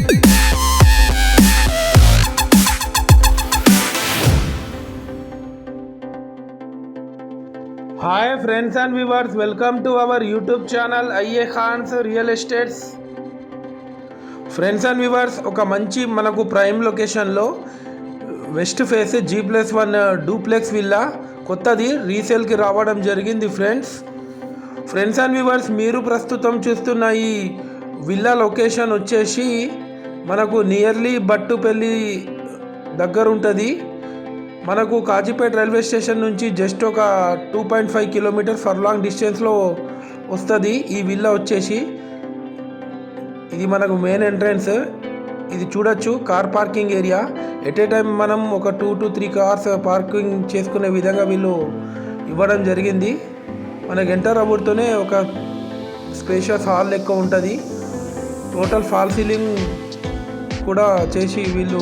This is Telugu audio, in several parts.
Hi friends and viewers, welcome to our YouTube channel IA Khan's real estates. Friends and viewers, ఒక మంచి మనకు ప్రైమ్ లొకేషన్లో west face G+1 duplex villa కొత్తది రీసేల్కి రావడం జరిగింది. ఫ్రెండ్స్ అండ్ వ్యూవర్స్, మీరు ప్రస్తుతం చూస్తున్న ఈ విల్లా లొకేషన్ వచ్చేసి మనకు నియర్లీ బట్టుపల్లి దగ్గర ఉంటుంది. మనకు కాజీపేట రైల్వే స్టేషన్ నుంచి జస్ట్ ఒక 2.5 కిలోమీటర్స్ ఫర్లాంగ్ డిస్టెన్స్లో వస్తుంది ఈ విల్లా వచ్చేసి. ఇది మనకు మెయిన్ ఎంట్రన్స్. ఇది చూడొచ్చు car parking area. At a time మనం ఒక 2 to 3 కార్స్ పార్కింగ్ చేసుకునే విధంగా వీళ్ళు ఇవ్వడం జరిగింది. మనకు ఎంటర్ అవ్వడంతోనే ఒక స్పేషియస్ హాల్ లెక్క ఉంటుంది. టోటల్ ఫాల్ సీలింగ్ కూడా చేసి వీళ్ళు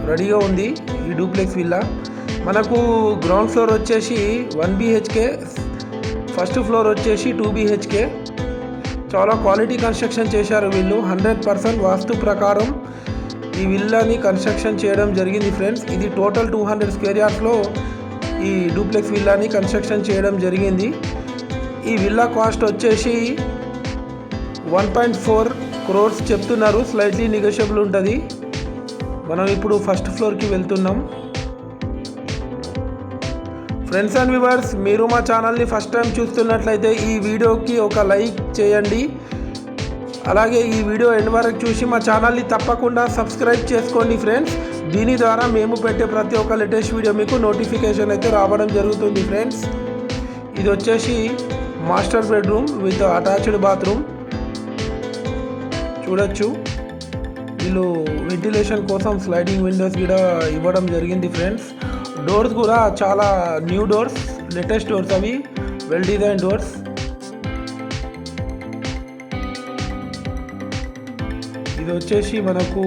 రెడీగా ఉంది ఈ డూప్లెక్స్ విల్లా. మనకు గ్రౌండ్ ఫ్లోర్ వచ్చేసి 1 BHK, ఫస్ట్ ఫ్లోర్ వచ్చేసి 2 BHK. చాలా క్వాలిటీ కన్స్ట్రక్షన్ చేశారు వీళ్ళు. 100% వాస్తు ప్రకారం ఈ విల్లాని కన్స్ట్రక్షన్ చేయడం జరిగింది ఫ్రెండ్స్. ఇది టోటల్ 200 స్క్వేర్ యార్డ్స్లో ఈ డూప్లెక్స్ విల్లాని కన్స్ట్రక్షన్ చేయడం జరిగింది. ఈ విల్లా కాస్ట్ వచ్చేసి 1.4 crores చెప్తున్నారు. స్లైట్లీ నెగోషియబుల్ ఉంటుంది. మనం ఇప్పుడు ఫస్ట్ ఫ్లోర్కి వెళ్తున్నాం. ఫ్రెండ్స్ అండ్ వ్యూవర్స్, మీరు మా ఛానల్ని ఫస్ట్ టైం చూస్తున్నట్లయితే ఈ వీడియోకి ఒక లైక్ చేయండి. అలాగే ఈ వీడియో ఎండ్ వరకు చూసి మా ఛానల్ని తప్పకుండా సబ్స్క్రైబ్ చేసుకోండి ఫ్రెండ్స్. దీని ద్వారా మేము పెట్టే ప్రతి ఒక్క లేటెస్ట్ వీడియో మీకు నోటిఫికేషన్ అయితే రావడం జరుగుతుంది ఫ్రెండ్స్. ఇది వచ్చేసి master bedroom with attached bathroom. చూడొచ్చు, వీళ్ళు వెంటిలేషన్ కోసం స్లైడింగ్ విండోస్ కూడా ఇవ్వడం జరిగింది ఫ్రెండ్స్. డోర్స్ కూడా చాలా న్యూ డోర్స్, లేటెస్ట్ డోర్స్, అవి వెల్ డిజైన్ డోర్స్. ఇది వచ్చేసి మనకు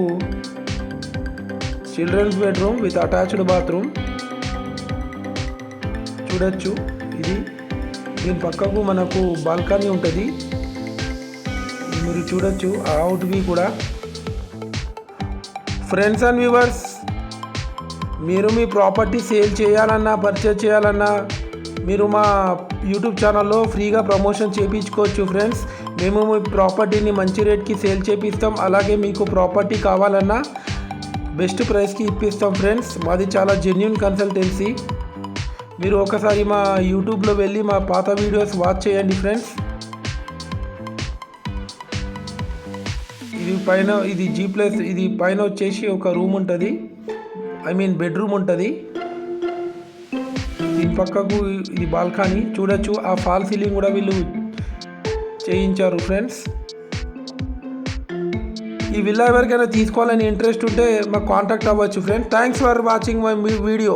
children's bedroom with attached bathroom. చూడొచ్చు, ఇది దీని పక్కకు మనకు బాల్కనీ ఉంటుంది. మీరు చూడొచ్చు అవుట్ వ్యూ కూడా. ఫ్రెండ్స్ అండ్ వ్యూవర్స్, మీరు మీ ప్రాపర్టీ సేల్ చేయాలన్నా పర్చేజ్ చేయాలన్నా మీరు మా యూట్యూబ్ ఛానల్లో ఫ్రీగా ప్రమోషన్ చేయించుకోవచ్చు ఫ్రెండ్స్. మేము మీ ప్రాపర్టీని మంచి రేట్కి సేల్ చేపిస్తాం. అలాగే మీకు ప్రాపర్టీ కావాలన్నా బెస్ట్ ప్రైస్కి ఇప్పిస్తాం ఫ్రెండ్స్. మాది చాలా జెన్యూన్ కన్సల్టెన్సీ. మీరు ఒకసారి మా యూట్యూబ్లో వెళ్ళి మా పాత వీడియోస్ వాచ్ చేయండి ఫ్రెండ్స్. ఇది G+, ఇది పైన వచ్చేసి ఒక రూమ్ ఉంటుంది, బెడ్రూమ్ ఉంటుంది. దీని పక్కకు ఇది బాల్కనీ. చూడొచ్చు, ఆ ఫాల్ సీలింగ్ కూడా వీళ్ళు చేయించారు ఫ్రెండ్స్. ఈ విల్లా ఎవరికైనా తీసుకోవాలని ఇంట్రెస్ట్ ఉంటే మాకు కాంటాక్ట్ అవ్వచ్చు friends. Thanks for watching my video.